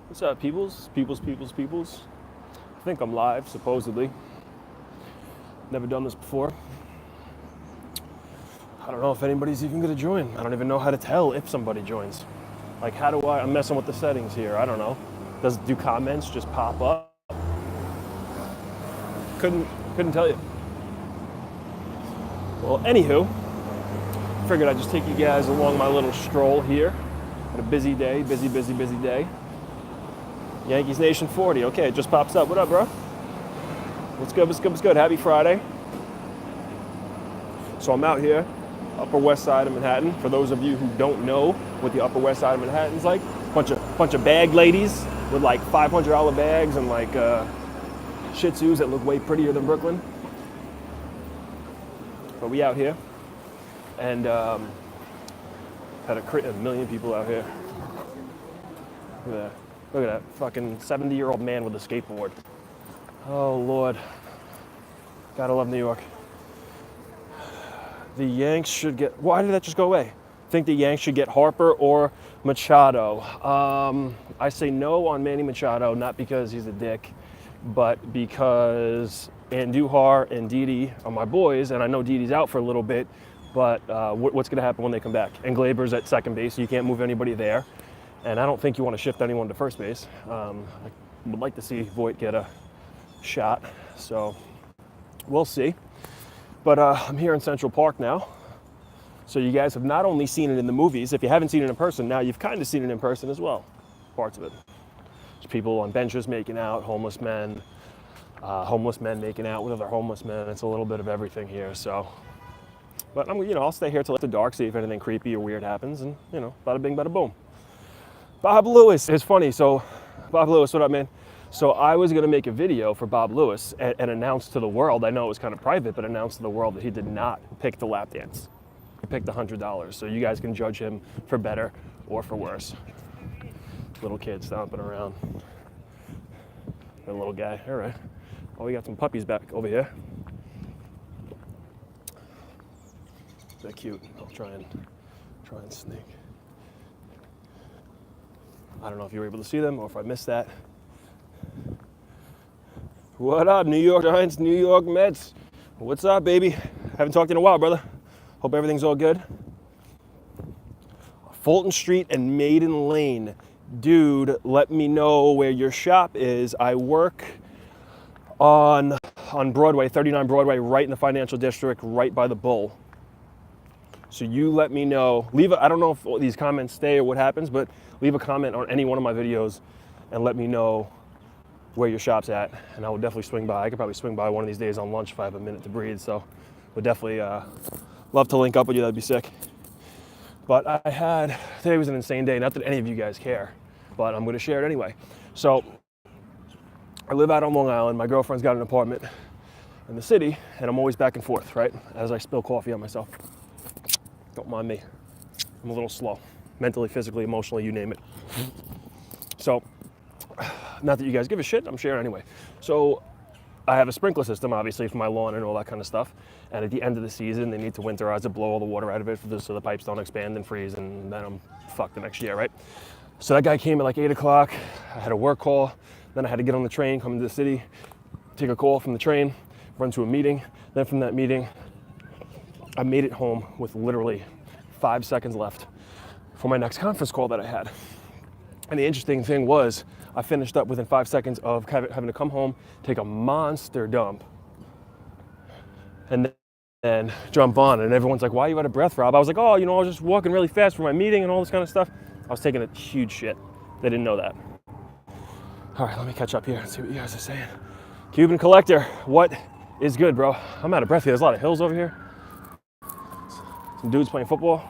What's up, peoples? Peoples. I think I'm live, supposedly. Never done this before. I don't know if anybody's even gonna join. I don't even know how to tell if somebody joins. Like, how do I'm messing with the settings here. I don't know. Do comments just pop up? Couldn't tell you. Well, anywho, figured I'd just take you guys along my little stroll here. Had a busy day, busy day. Yankees Nation 40. Okay, it just pops up. What up, bro? What's good? Happy Friday. So I'm out here, Upper West Side of Manhattan. For those of you who don't know what the Upper West Side of Manhattan's like, bunch of bag ladies with like $500 bags and like Shih Tzus that look way prettier than Brooklyn. But we out here, and had a million people out here. Look at that fucking 70-year-old man with a skateboard. Oh, Lord. Gotta love New York. The Yanks should get... Why did that just go away? Think the Yanks should get Harper or Machado. I say no on Manny Machado, not because he's a dick, but because Andujar and Didi are my boys, and I know Didi's out for a little bit, but what's going to happen when they come back? And Glaber's at second base, so you can't move anybody there. And I don't think you want to shift anyone to first base. I would like to see Voit get a shot, so we'll see. But I'm here in Central Park now. So you guys have not only seen it in the movies, if you haven't seen it in person, now you've kind of seen it in person as well, parts of it. There's people on benches making out, homeless men making out with other homeless men. It's a little bit of everything here, so. But I'll stay here till after dark, see if anything creepy or weird happens, and bada bing, bada boom. Bob Lewis is funny. So, Bob Lewis, what up, man? So I was gonna make a video for Bob Lewis and announce to the world, I know it was kind of private, but announce to the world that he did not pick the lap dance. He picked $100, so you guys can judge him for better or for worse. Little kid stomping around. The little guy, all right. Oh, we got some puppies back over here. They're cute. I'll try and sneak. I don't know if you were able to see them or if I missed that. What up, New York Giants, New York Mets? What's up, baby? Haven't talked in a while, brother. Hope everything's all good. Fulton Street and Maiden Lane. Dude, let me know where your shop is. I work on Broadway, 39 Broadway, right in the financial district, right by the Bull. So you let me know. I don't know if these comments stay or what happens, but leave a comment on any one of my videos and let me know where your shop's at, and I will definitely swing by. I could probably swing by one of these days on lunch if I have a minute to breathe, so would definitely love to link up with you. That'd be sick. But today was an insane day. Not that any of you guys care, but I'm gonna share it anyway. So I live out on Long Island. My girlfriend's got an apartment in the city, and I'm always back and forth, right? As I spill coffee on myself. Don't mind me. I'm a little slow. Mentally, physically, emotionally, you name it. So, not that you guys give a shit, I'm sharing anyway. So, I have a sprinkler system, obviously, for my lawn and all that kind of stuff. And at the end of the season, they need to winterize it, blow all the water out of it so the pipes don't expand and freeze, and then I'm fucked the next year, right? So that guy came at like 8 o'clock. I had a work call. Then I had to get on the train, come into the city, take a call from the train, run to a meeting. Then from that meeting, I made it home with literally 5 seconds left for my next conference call that I had. And the interesting thing was, I finished up within 5 seconds of having to come home, take a monster dump, and then jump on. And everyone's like, why are you out of breath, Rob? I was like, I was just walking really fast for my meeting and all this kind of stuff. I was taking a huge shit. They didn't know that. All right, let me catch up here and see what you guys are saying. Cuban Collector, what is good, bro? I'm out of breath here. There's a lot of hills over here. Some dudes playing football.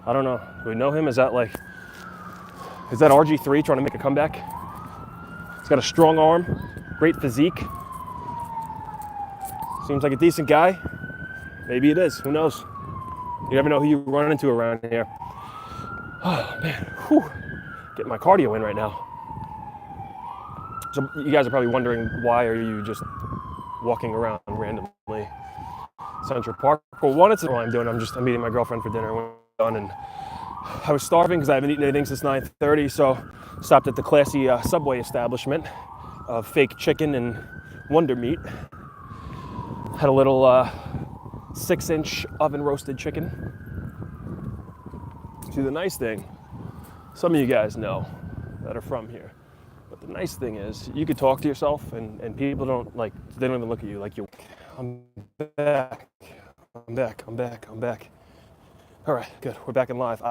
I don't know. Do we know him? Is that RG3 trying to make a comeback? He's got a strong arm, great physique. Seems like a decent guy. Maybe it is. Who knows? You never know who you run into around here. Oh, man. Whew. Getting my cardio in right now. So you guys are probably wondering, why are you just walking around randomly Central Park? Well, one, it's what I'm doing. I'm meeting my girlfriend for dinner when we're done, and I was starving because I haven't eaten anything since 9:30, so Stopped at the classy Subway establishment of fake chicken and Wonder Meat. Had a little 6-inch oven roasted chicken. See, the nice thing, some of you guys know that are from here, but the nice thing is you could talk to yourself and people don't like, they don't even look at you like you're, I'm back. All right, good, we're back in live.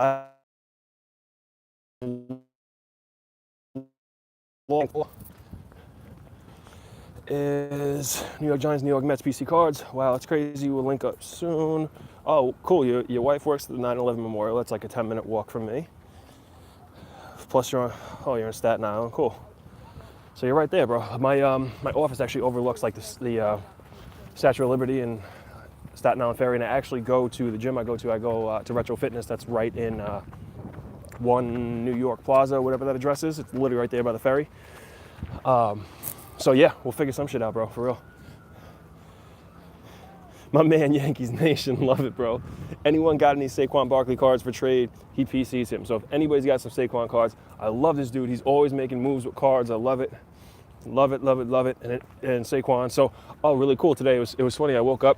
Is New York Giants, New York Mets, PC Cards. Wow, that's crazy. We'll link up soon. Oh, cool. Your wife works at the 9/11 Memorial. That's like a 10-minute walk from me. Plus you're in Staten Island. Cool. So you're right there, bro. My office actually overlooks like the Statue of Liberty and Staten Island Ferry, and I actually go to the gym I go to Retro Fitness. That's right in 1 New York Plaza, whatever that address is. It's literally right there by the ferry. So yeah, we'll figure some shit out, bro, for real. My man, Yankees Nation, love it, bro. Anyone got any Saquon Barkley cards for trade, he PCs him. So if anybody's got some Saquon cards, I love this dude. He's always making moves with cards. I love it. Love it. And Saquon. So, oh, really cool today. It was funny. I woke up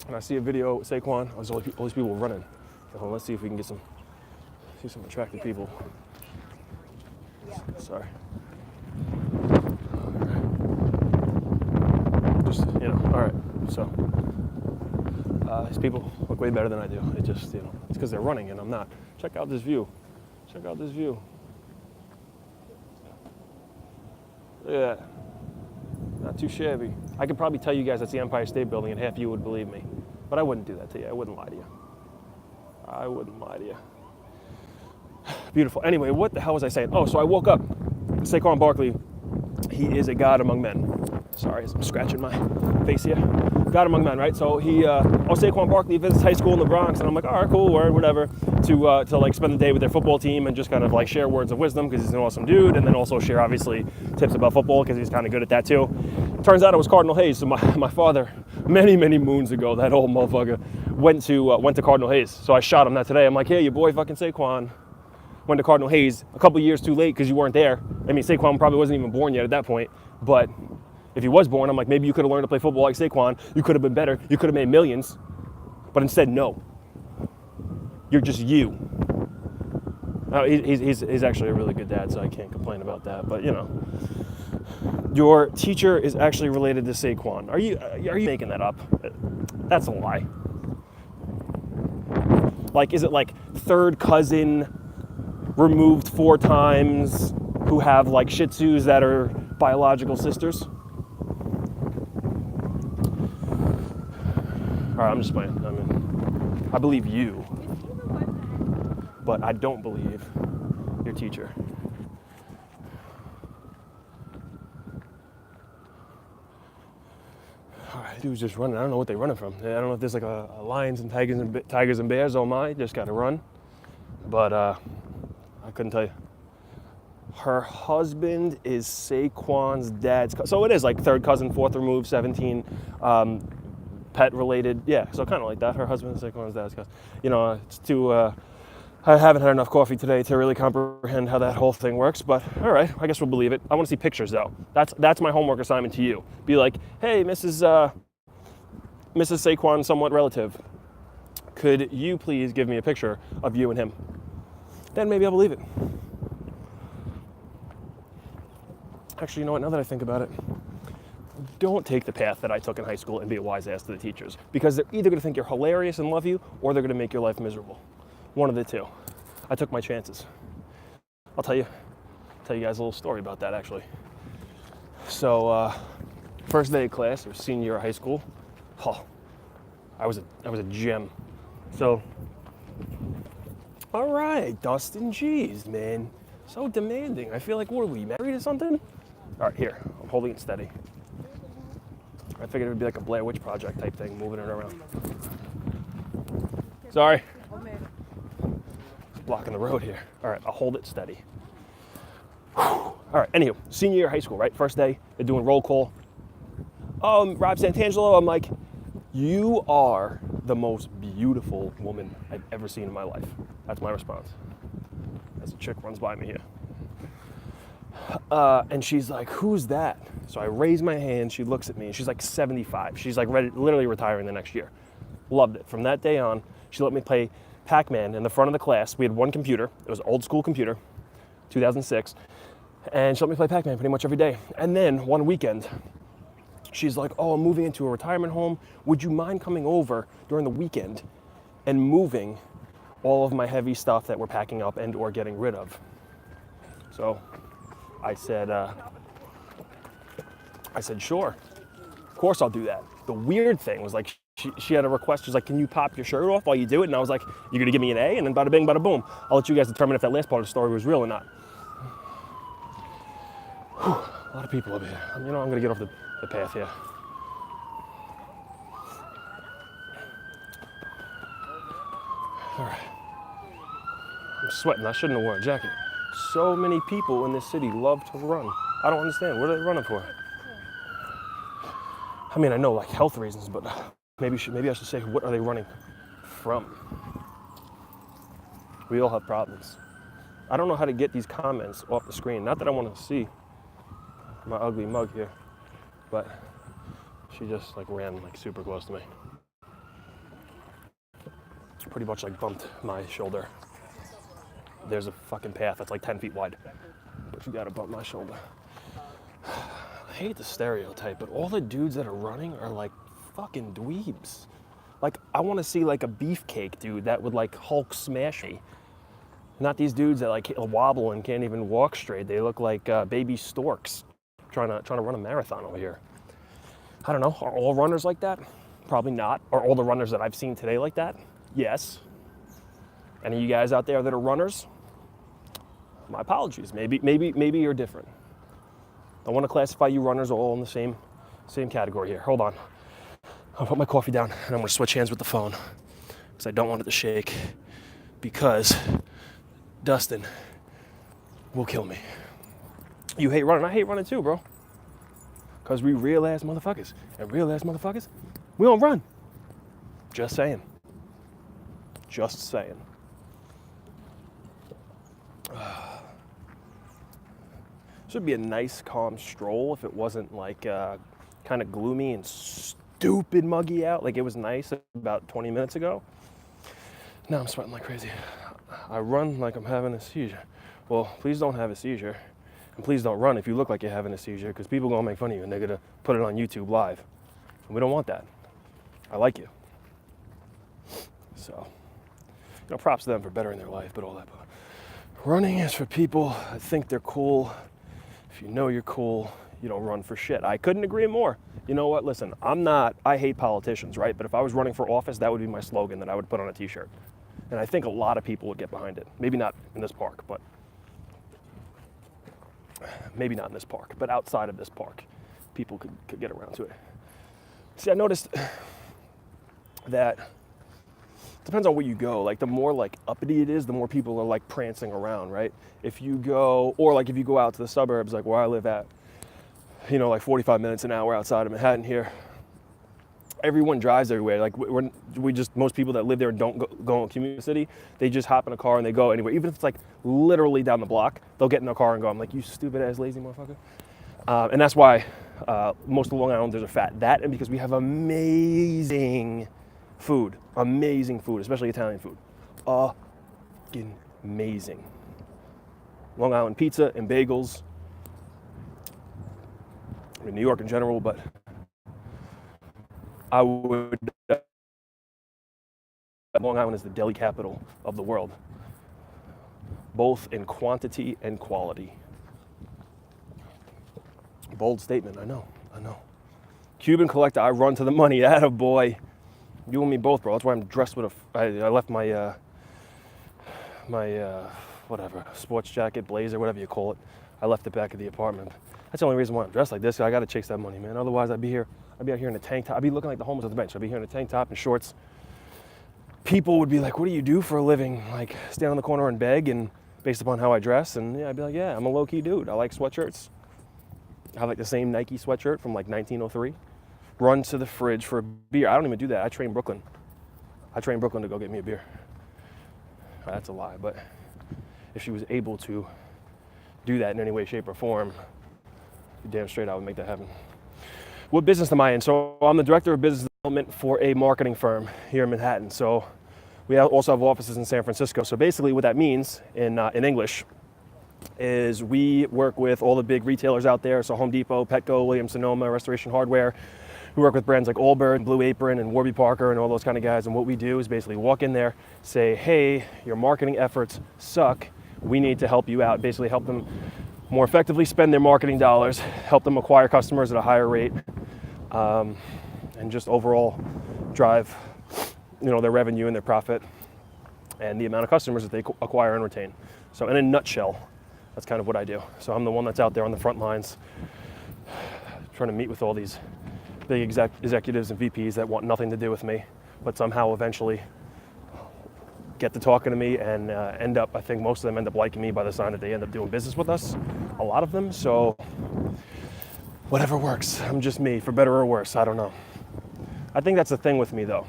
and I see a video with Saquon. There's all these people running. So let's see if we can get some attractive people. Sorry. Just, all right. So, these people look way better than I do. It just, it's because they're running and I'm not. Check out this view. Look at that. Not too shabby. I could probably tell you guys that's the Empire State Building and half of you would believe me. But I wouldn't do that to you. I wouldn't lie to you. Beautiful. Anyway, what the hell was I saying? Oh, so I woke up. Saquon Barkley, he is a god among men. Sorry, I'm scratching my face here. God among men, right? So Saquon Barkley visits high school in the Bronx, and I'm like, all right, cool, whatever, to like spend the day with their football team and just kind of like share words of wisdom because he's an awesome dude, and then also share obviously tips about football because he's kind of good at that too. Turns out it was Cardinal Hayes. So my father, many moons ago, that old motherfucker went to Cardinal Hayes. So I shot him that today. I'm like, hey, your boy fucking Saquon went to Cardinal Hayes a couple years too late because you weren't there. I mean, Saquon probably wasn't even born yet at that point, but if he was born, I'm like, maybe you could have learned to play football like Saquon. You could have been better. You could have made millions. But instead, no. You're just you. He's actually a really good dad, so I can't complain about that. But, your teacher is actually related to Saquon. Are you making that up? That's a lie. Like, is it like third cousin removed 4 times who have like Shih Tzus that are biological sisters? All right, I'm just playing. I believe you, but I don't believe your teacher. All right, dude's just running. I don't know what they're running from. I don't know if there's like a lions and tigers and bears. Oh my, just got to run. But I couldn't tell you. Her husband is Saquon's dad's cousin. So it is like third cousin, fourth removed, 17. Pet related, yeah, so kind of like that. Her husband is Saquon's dad's cousin. It's too, I haven't had enough coffee today to really comprehend how that whole thing works, but all right, I guess we'll believe it. I want to see pictures though. That's my homework assignment to you. Be like, hey, Mrs. Saquon, somewhat relative, could you please give me a picture of you and him? Then maybe I'll believe it. Actually, you know what, now that I think about it, don't take the path that I took in high school and be a wise ass to the teachers, because they're either going to think you're hilarious and love you, or they're going to make your life miserable. One of the two. I took my chances. I'll tell you guys a little story about that actually. So first day of class, or senior year of high school, I was a gem. So, all right, Dustin, geez, man, so demanding. I feel like, what are we, married or something? All right, here, I'm holding it steady. I figured it would be like a Blair Witch Project type thing, moving it around. Sorry. It's blocking the road here. All right, I'll hold it steady. All right, anywho, senior year of high school, right? First day, they're doing roll call. Rob Santangelo, I'm like, you are the most beautiful woman I've ever seen in my life. That's my response. As a chick runs by me here. And she's like, who's that? So I raise my hand, she looks at me, and she's like 75. She's like literally retiring the next year. Loved it. From that day on, she let me play Pac-Man in the front of the class. We had one computer. It was an old school computer, 2006. And she let me play Pac-Man pretty much every day. And then one weekend, she's like, oh, I'm moving into a retirement home. Would you mind coming over during the weekend and moving all of my heavy stuff that we're packing up and or getting rid of? So I said, sure. Of course I'll do that. The weird thing was like, she had a request. She's like, can you pop your shirt off while you do it? And I was like, you're gonna give me an A? And then bada bing, bada boom. I'll let you guys determine if that last part of the story was real or not. Whew, a lot of people up here. I'm gonna get off the path here. All right. I'm sweating. I shouldn't have worn a jacket. So many people in this city love to run. I don't understand. What are they running for? I mean, I know like health reasons, but maybe I should say, what are they running from? We all have problems. I don't know how to get these comments off the screen. Not that I want to see my ugly mug here, but she just like ran like super close to me. Pretty much like bumped my shoulder. There's a fucking path that's like 10 feet wide, but you gotta bump my shoulder. I hate the stereotype, but all the dudes that are running are like fucking dweebs. Like, I want to see like a beefcake dude that would like Hulk smash me. Not these dudes that like wobble and can't even walk straight. They look like baby storks trying to run a marathon over here. I don't know. Are all runners like that? Probably not. Are all the runners that I've seen today like that? Yes. Any of you guys out there that are runners? My apologies. Maybe you're different. I want to classify you runners all in the same category here. Hold on. I'll put my coffee down and I'm going to switch hands with the phone because I don't want it to shake, because Dustin will kill me. You hate running. I hate running too, bro. Because we real ass motherfuckers. And real ass motherfuckers, we don't run. Just saying. Just saying. Should be a nice, calm stroll if it wasn't like kind of gloomy and stupid muggy out. Like it was nice about 20 minutes ago. Now I'm sweating like crazy. I run like I'm having a seizure. Well, please don't have a seizure. And please don't run if you look like you're having a seizure, because people are going to make fun of you and they're going to put it on YouTube live. And we don't want that. I like you. So, props to them for bettering their life, but all that. But running is for people that think they're cool. If you know you're cool, you don't run for shit. I couldn't agree more. You know what? Listen, I hate politicians, right? But if I was running for office, that would be my slogan that I would put on a t-shirt. And I think a lot of people would get behind it. Maybe not in this park, but maybe not in this park, but outside of this park, people could get around to it. See, I noticed that it depends on where you go. Like the more like uppity it is, the more people are like prancing around, right? If you go out to the suburbs, like where I live at, like 45 minutes an hour outside of Manhattan here, everyone drives everywhere. Like most people that live there don't go in community city. They just hop in a car and they go anywhere. Even if it's like literally down the block, they'll get in their car and go. I'm like, you stupid ass lazy motherfucker. And that's why most of the Long Islanders are fat. That and because we have amazing food, especially Italian food. Fucking amazing. Long Island pizza and bagels. I mean, New York in general, but I would. Long Island is the deli capital of the world, both in quantity and quality. Bold statement, I know. Cuban collector, I run to the money. Atta boy. You and me both, bro. That's why I'm dressed with I left my whatever, sports jacket, blazer, whatever you call it. I left it back at the apartment. That's the only reason why I'm dressed like this. I got to chase that money, man. Otherwise, I'd be out here in a tank top. I'd be looking like the homeless on the bench. I'd be here in a tank top and shorts. People would be like, what do you do for a living? Like, stand on the corner and beg, and based upon how I dress. And yeah, I'd be like, yeah, I'm a low-key dude. I like sweatshirts. I have like the same Nike sweatshirt from like 1903. Run to the fridge for a beer. I don't even do that. I train Brooklyn to go get me a beer. That's a lie, but if she was able to do that in any way, shape, or form, damn straight I would make that happen. What business am I in? So I'm the director of business development for a marketing firm here in Manhattan. So we also have offices in San Francisco. So basically what that means in English is we work with all the big retailers out there. So Home Depot, Petco, Williams-Sonoma, Restoration Hardware. We work with brands like Allbirds, Blue Apron, and Warby Parker, and all those kind of guys. And what we do is basically walk in there, say, hey, your marketing efforts suck. We need to help you out. Basically help them more effectively spend their marketing dollars, help them acquire customers at a higher rate, and just overall drive, their revenue and their profit and the amount of customers that they acquire and retain. So in a nutshell, that's kind of what I do. So I'm the one that's out there on the front lines trying to meet with all these big executives and VPs that want nothing to do with me, but somehow eventually get to talking to me and I think most of them end up liking me by the time that they end up doing business with us, a lot of them. So whatever works, I'm just me, for better or worse, I don't know. I think that's the thing with me though.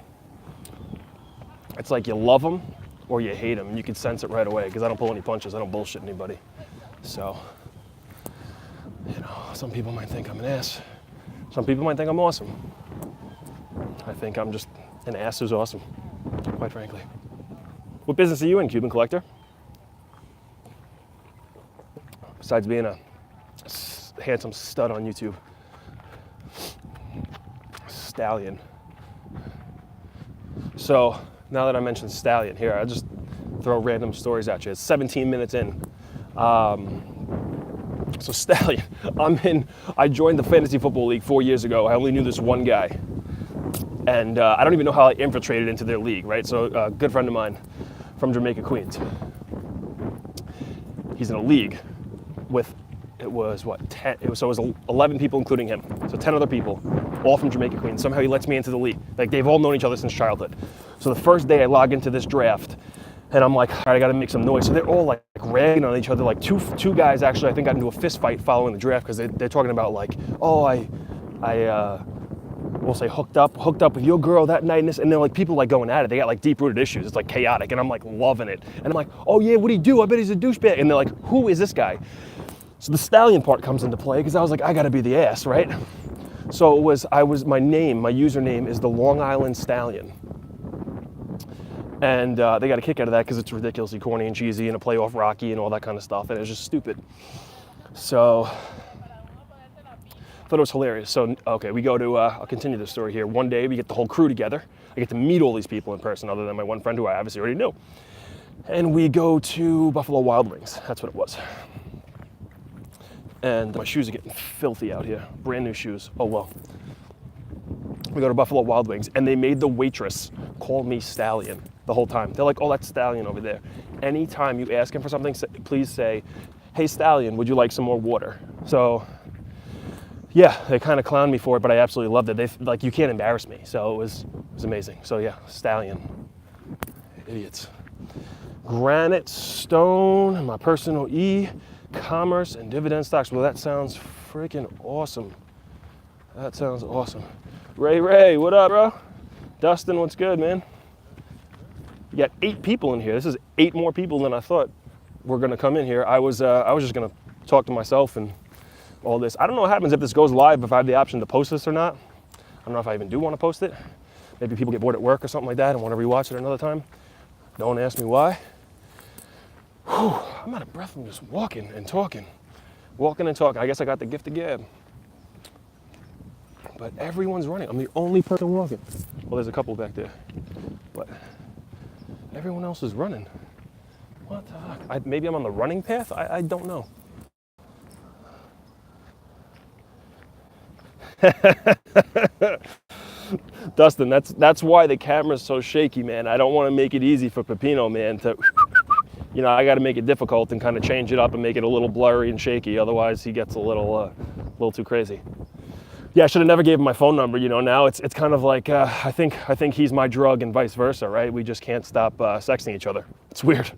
It's like you love them or you hate them, and you can sense it right away because I don't pull any punches, I don't bullshit anybody. So, some people might think I'm an ass. Some people might think I'm awesome. I think I'm just an ass who's awesome, quite frankly. What business are you in, Cuban Collector? Besides being a handsome stud on YouTube. Stallion. So, now that I mentioned Stallion, here, I'll just throw random stories at you. It's 17 minutes in. So Stallion, I joined the Fantasy Football League 4 years ago. I only knew this one guy. And I don't even know how I infiltrated into their league, right? So a good friend of mine from Jamaica, Queens. He's in a league with, it was 10, it was 11 people including him. So 10 other people, all from Jamaica, Queens. Somehow he lets me into the league. Like they've all known each other since childhood. So the first day I log into this draft, and I'm like, all right, I gotta make some noise. So they're all like ragging on each other. Like two guys actually, I think, got into a fist fight following the draft because they're talking about like, oh, we'll say hooked up with your girl that night, and they're like people like going at it. They got like deep-rooted issues. It's like chaotic, and I'm like loving it. And I'm like, oh yeah, what do you do? I bet he's a douchebag. And they're like, who is this guy? So the Stallion part comes into play because I was like, I gotta be the ass, right? So my username is the Long Island Stallion. And they got a kick out of that because it's ridiculously corny and cheesy and a play off Rocky and all that kind of stuff, and it was just stupid. So I thought it was hilarious. So, okay, we go to, I'll continue the story here. One day we get the whole crew together. I get to meet all these people in person other than my one friend who I obviously already knew. And we go to Buffalo Wild Wings. That's what it was. And my shoes are getting filthy out here. Brand new shoes. Oh, well. We go to Buffalo Wild Wings, and they made the waitress call me Stallion the whole time. They're like, oh, that's Stallion over there. Anytime you ask him for something, please say, hey, Stallion, would you like some more water? So, yeah, they kind of clowned me for it, but I absolutely loved it. You can't embarrass me. So it was amazing. So yeah, Stallion. Idiots. Granite, Stone, my personal e-commerce, and dividend stocks. Well, that sounds freaking awesome. That sounds awesome. Ray, what up, bro? Dustin, what's good, man? You got 8 people in here. This is 8 more people than I thought were gonna come in here. I was just gonna talk to myself and all this. I don't know what happens if this goes live, if I have the option to post this or not. I don't know if I even do want to post it. Maybe people get bored at work or something like that and want to rewatch it another time. Don't ask me why. Whew, I'm out of breath from just walking and talking. I guess I got the gift of gab. But everyone's running. I'm the only person walking. Well, there's a couple back there. But everyone else is running. What the fuck? Maybe I'm on the running path? I don't know. Dustin, that's why the camera's so shaky, man. I don't want to make it easy for Pepino, man, to, I got to make it difficult and kind of change it up and make it a little blurry and shaky. Otherwise, he gets a little too crazy. Yeah, I should have never gave him my phone number. Now it's kind of like I think he's my drug and vice versa, right? We just can't stop sexting each other. It's weird.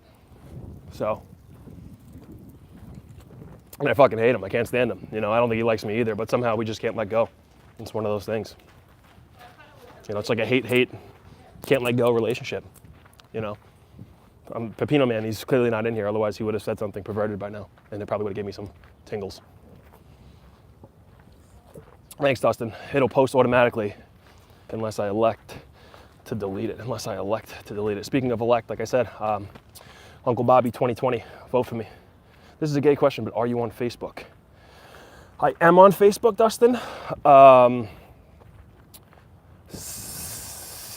So, and I fucking hate him. I can't stand him. I don't think he likes me either. But somehow we just can't let go. It's one of those things. It's like a hate, can't let go relationship. Pepino Man, he's clearly not in here. Otherwise, he would have said something perverted by now, and it probably would have given me some tingles. Thanks, Dustin. It'll post automatically unless I elect to delete it. Speaking of elect, like I said, Uncle Bobby 2020, vote for me. This is a gay question, but are you on Facebook? I am on Facebook, Dustin.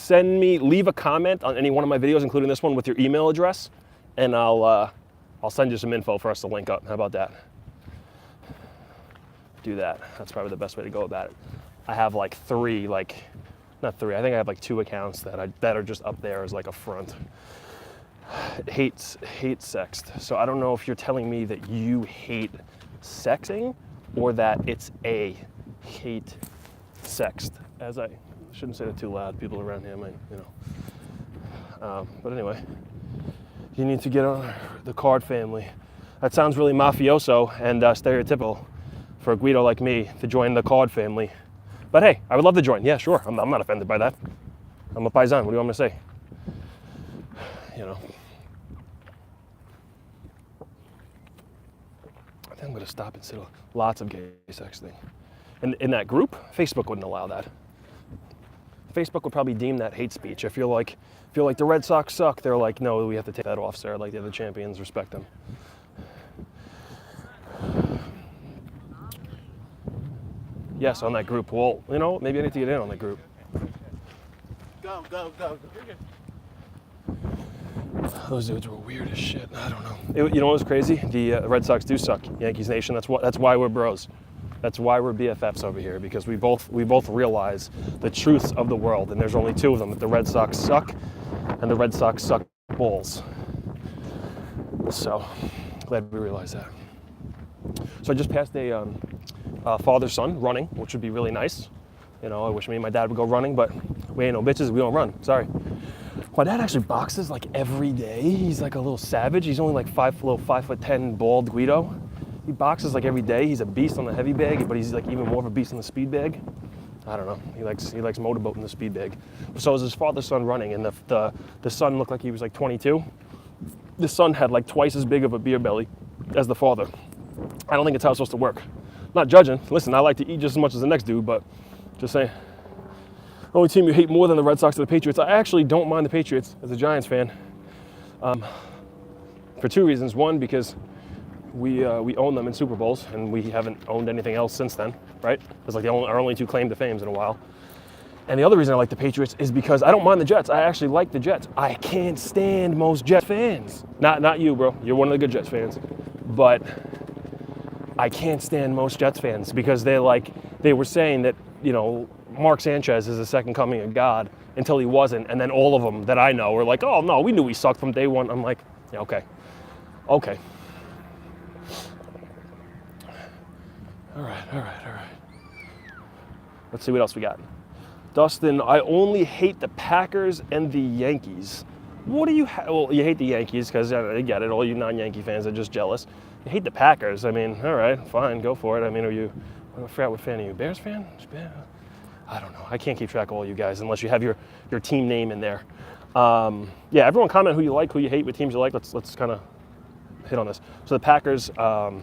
Leave a comment on any one of my videos, including this one, with your email address, and I'll send you some info for us to link up. How about that? Do that. That's probably the best way to go about it. I have like not three. I think I have like 2 accounts that are just up there as like a front. Hate sexed. So I don't know if you're telling me that you hate sexing or that it's a hate sexed. As I shouldn't say that too loud. People around here might, But anyway, you need to get on the Card family. That sounds really mafioso and stereotypical for a Guido like me to join the Card family. But hey, I would love to join. Yeah, sure. I'm not offended by that. I'm a paisan. What do you want me to say? I think I'm going to stop and say lots of gay sexting. And in that group, Facebook wouldn't allow that. Facebook would probably deem that hate speech. If you're like the Red Sox suck, they're like, no, we have to take that off, sir. Like, they're the champions, respect them. Yes, on that group. Well, maybe I need to get in on that group. Go. Those dudes were weird as shit. I don't know. You know what was crazy? The Red Sox do suck. Yankees Nation. That's why we're bros. That's why we're BFFs over here, because we both realize the truths of the world, and there's only 2 of them: that the Red Sox suck, and the Red Sox suck balls. So glad we realize that. So I just passed a father-son running, which would be really nice. I wish me and my dad would go running, but we ain't no bitches. We don't run. Sorry. My dad actually boxes like every day. He's like a little savage. He's only like 5'10", bald Guido. He boxes like every day. He's a beast on the heavy bag, but he's like even more of a beast on the speed bag. I don't know. He likes motorboating the speed bag. So it was his father-son running, and the son looked like he was like 22. The son had like twice as big of a beer belly as the father. I don't think it's how it's supposed to work. Not judging. Listen, I like to eat just as much as the next dude, but just saying. Only team you hate more than the Red Sox or the Patriots. I actually don't mind the Patriots as a Giants fan. For 2 reasons. One, because we own them in Super Bowls, and we haven't owned anything else since then, right? It's like our only 2 claim to fame in a while. And the other reason I like the Patriots is because I don't mind the Jets. I actually like the Jets. I can't stand most Jets fans. Not you, bro. You're one of the good Jets fans. But I can't stand most Jets fans because they were saying that, Mark Sanchez is the second coming of God until he wasn't. And then all of them that I know were like, oh, no, we knew he sucked from day one. I'm like, yeah, okay. All right. Let's see what else we got. Dustin, I only hate the Packers and the Yankees. What do you well, you hate the Yankees because I get it. All you non-Yankee fans are just jealous. You hate the Packers. I mean, all right, fine, go for it. I mean, I forgot what fan are you? Bears fan? I don't know. I can't keep track of all you guys unless you have your team name in there. Yeah, everyone comment who you like, who you hate, what teams you like. Let's kind of hit on this. So the Packers, I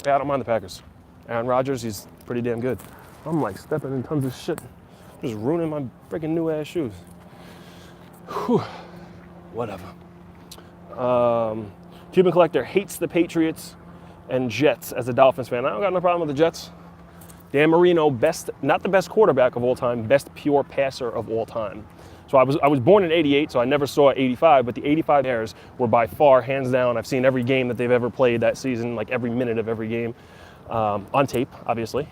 don't mind the Packers. Aaron Rodgers, he's pretty damn good. I'm like stepping in tons of shit. Just ruining my freaking new ass shoes. Whew. Whatever. Cuban Collector hates the Patriots and Jets as a Dolphins fan. I don't got no problem with the Jets. Dan Marino, not the best quarterback of all time, best pure passer of all time. So I was born in '88, so I never saw '85, but the '85 Bears were by far, hands down. I've seen every game that they've ever played that season, like every minute of every game, on tape, obviously.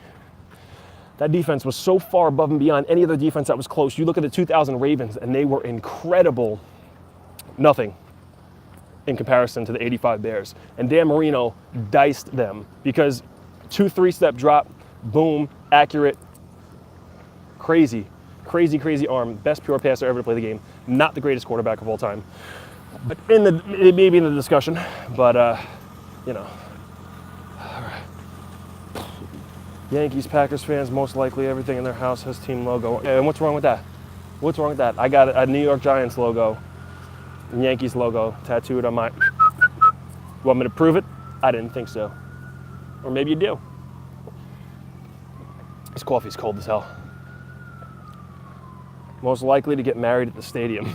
That defense was so far above and beyond any other defense that was close. You look at the 2000 Ravens, and they were incredible. Nothing in comparison to the '85 Bears. And Dan Marino diced them because 2 3-step drop, boom, accurate, crazy arm, best pure passer ever to play the game. Not the greatest quarterback of all time, but maybe in the discussion. But All right. Yankees, Packers fans, most likely everything in their house has team logo. And what's wrong with that? I got a New York Giants logo Yankees logo tattooed on my. Want me to prove it? I didn't think so. Or maybe you do. This coffee's cold as hell. Most likely to get married at the stadium.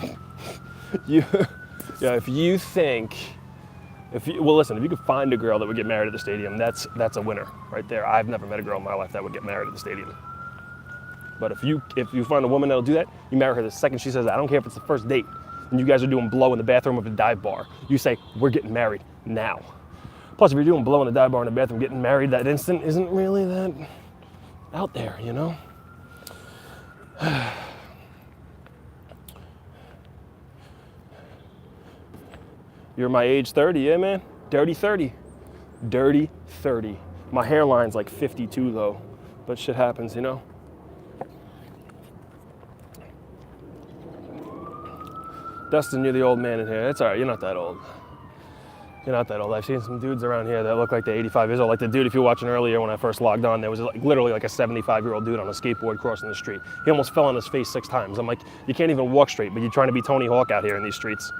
If you think, listen, if you could find a girl that would get married at the stadium, that's a winner right there. I've never met a girl in my life that would get married at the stadium. But if you find a woman that'll do that, you marry her the second she says that. I don't care if it's the first date and you guys are doing blow in the bathroom of a dive bar. You say, we're getting married now. Plus, if you're doing blow in the dive bar in the bathroom, getting married that instant isn't really that out there, you know? You're my age 30, yeah, man? Dirty 30. Dirty 30. My hairline's like 52, though. But shit happens, you know? Dustin, you're the old man in here. It's all right, you're not that old. You're not that old. I've seen some dudes around here that look like they're 85 years old. Like the dude, if you were watching earlier when I first logged on, there was literally like a 75-year-old dude on a skateboard crossing the street. He almost fell on his face 6 times. I'm like, you can't even walk straight, but you're trying to be Tony Hawk out here in these streets.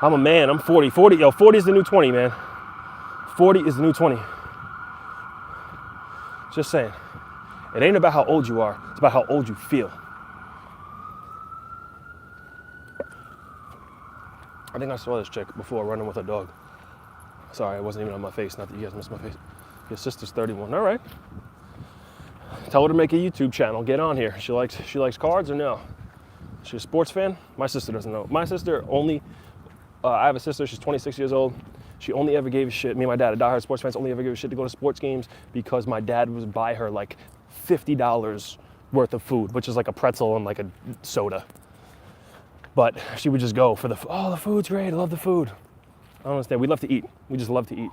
I'm a man, I'm 40. 40 is the new 20, man. 40 is the new 20. Just saying. It ain't about how old you are, it's about how old you feel. I think I saw this chick before running with her dog. Sorry, it wasn't even on my face, not that you guys missed my face. Your sister's 31, all right. Tell her to make a YouTube channel, get on here. She likes cards or no? She's a sports fan? My sister doesn't know. My sister only, I have a sister, she's 26 years old. She only ever gave a shit, me and my dad, a diehard sports fans, only ever gave a shit to go to sports games because my dad would buy her like $50 worth of food, which is like a pretzel and like a soda. But she would just go for the food's great, I love the food. I don't understand, we love to eat. We just love to eat.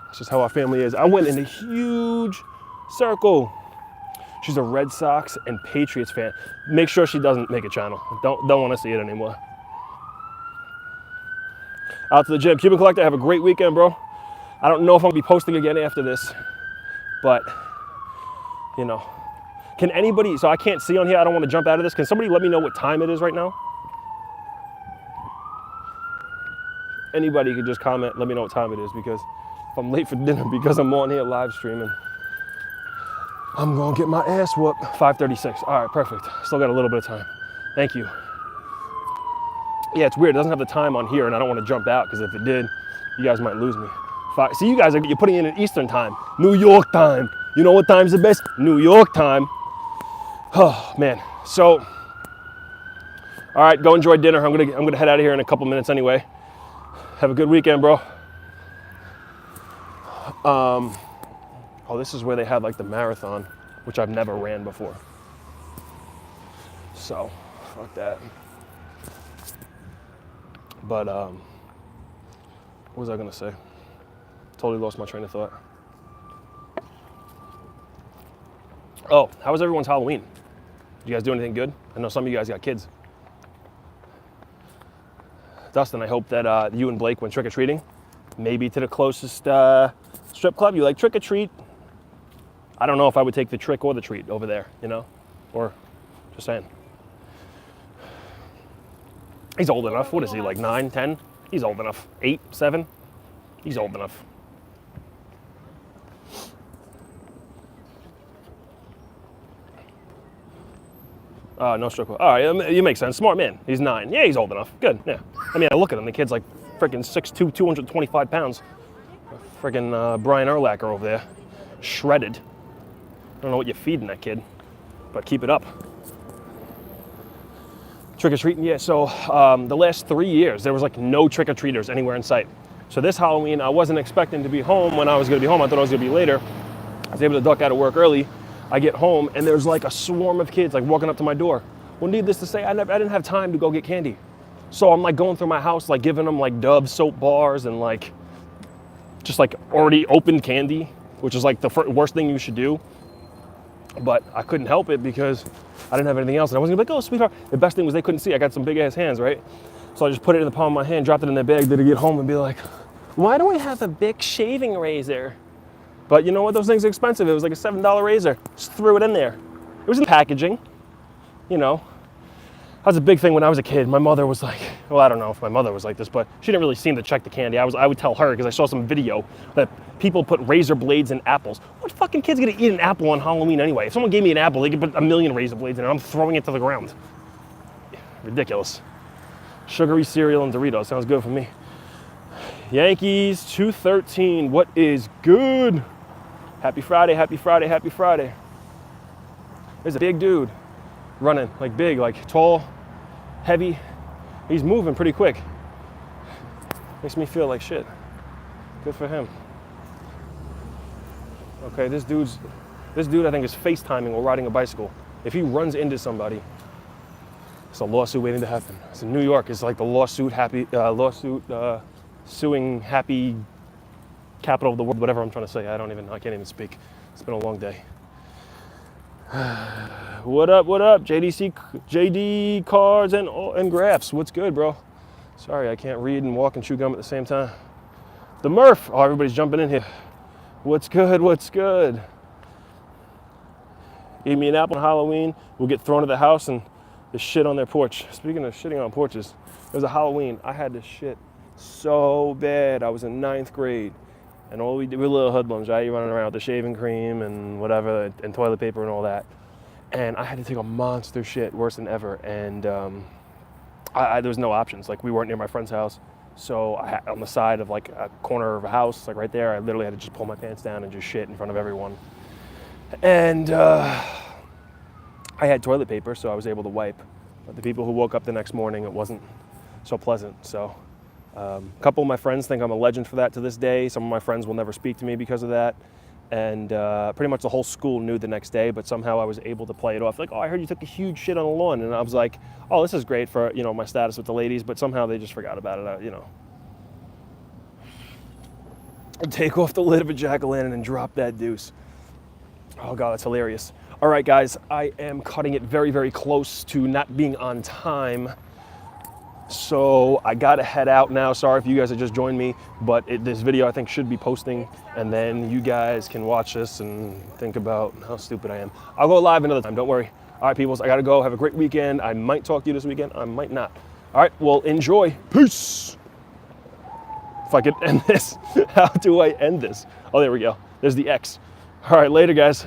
That's just how our family is. I went in a huge circle. She's a Red Sox and Patriots fan. Make sure she doesn't make a channel. Don't want to see it anymore. Out to the gym. Cuban Collector, have a great weekend, bro. I don't know if I'm gonna be posting again after this, but you know. Can anybody, so I can't see on here, I don't want to jump out of this. Can somebody let me know what time it is right now? Anybody could just comment, let me know what time it is, because if I'm late for dinner because I'm on here live streaming, I'm gonna get my ass whooped. 5:36, all right, perfect. Still got a little bit of time. Thank you. Yeah, it's weird, it doesn't have the time on here and I don't want to jump out because if it did, you guys might lose me. See, you guys, you're putting in an Eastern time, New York time. You know what time's the best? New York time. Oh, man. So, all right, go enjoy dinner. I'm gonna head out of here in a couple minutes anyway. Have a good weekend, bro. Oh, this is where they had like the marathon, which I've never ran before. So, fuck that. But, what was I gonna say? Totally lost my train of thought. Oh, how was everyone's Halloween? Did you guys do anything good? I know some of you guys got kids. Dustin, I hope that you and Blake went trick-or-treating. Maybe to the closest strip club. You like trick-or-treat? I don't know if I would take the trick or the treat over there, you know? Or, just saying. He's old enough. What is he, like 9, 10? He's old enough. 8, 7? He's old enough. No strip club. All right, you make sense. Smart man. He's 9. Yeah, he's old enough. Good, yeah. I mean, I look at him. The kid's like freaking 6'2", 225 pounds. Freaking Brian Urlacher over there. Shredded. I don't know what you're feeding that kid, but keep it up. Trick-or-treating, yeah, so the last 3 years, there was like no trick-or-treaters anywhere in sight. So this Halloween, I wasn't expecting to be home when I was gonna be home. I thought I was gonna be later. I was able to duck out of work early. I get home and there's like a swarm of kids like walking up to my door. Well, needless to say, I didn't have time to go get candy. So I'm like going through my house, like giving them like Dove soap bars and like, just like already opened candy, which is like the worst thing you should do. But I couldn't help it because I didn't have anything else. And I wasn't gonna be like, oh, sweetheart. The best thing was they couldn't see. I got some big ass hands, right? So I just put it in the palm of my hand, dropped it in their bag, did I get home and be like, why do I have a big shaving razor? But you know what? Those things are expensive. It was like a $7 razor. Just threw it in there. It was in packaging, you know. was a big thing when I was a kid. My mother was like, well, I don't know if my mother was like this, but she didn't really seem to check the candy. I would tell her because I saw some video that people put razor blades in apples. What fucking kid's gonna eat an apple on Halloween anyway? If someone gave me an apple, they could put a million razor blades in it. I'm throwing it to the ground. Ridiculous. Sugary cereal and Doritos sounds good for me. Yankees 213. What is good? Happy Friday, happy Friday, happy Friday. There's a big dude running, like big, like tall, heavy. He's moving pretty quick. Makes me feel like shit. Good for him. Okay, this dude I think is FaceTiming while riding a bicycle. If he runs into somebody, it's a lawsuit waiting to happen. It's in New York. It's like the lawsuit suing happy capital of the world, whatever I'm trying to say. I can't even speak. It's been a long day. What up, JD Cards and Graphs. What's good, bro? Sorry, I can't read and walk and chew gum at the same time. The Murph. Oh, everybody's jumping in here. What's good? Eat me an apple on Halloween. We'll get thrown to the house and the shit on their porch. Speaking of shitting on porches, it was a Halloween. I had to shit so bad. I was in 9th grade. And all we did, we were little hoodlums, right? You're running around with the shaving cream and whatever, and toilet paper and all that. And I had to take a monster shit, worse than ever. And there was no options. Like, we weren't near my friend's house. So on the side of like a corner of a house, like right there, I literally had to just pull my pants down and just shit in front of everyone. And I had toilet paper, so I was able to wipe. But the people who woke up the next morning, it wasn't so pleasant. So a couple of my friends think I'm a legend for that to this day. Some of my friends will never speak to me because of that. And pretty much the whole school knew the next day, but somehow I was able to play it off. Like, oh, I heard you took a huge shit on the lawn. And I was like, oh, this is great for, my status with the ladies, but somehow they just forgot about it, I'd take off the lid of a jack-o'-lantern and drop that deuce. Oh God, that's hilarious. All right, guys, I am cutting it very, very close to not being on time. So I gotta head out now. Sorry if you guys have just joined me, but this video I think should be posting, and then you guys can watch this and think about how stupid I am. I'll go live another time, don't worry. All right, peoples, I gotta go. Have a great weekend. I might talk to you this weekend, I might not. All right, well, enjoy. Peace. If I could end this, how do I end this? Oh, there we go. There's the X. All right, later, guys.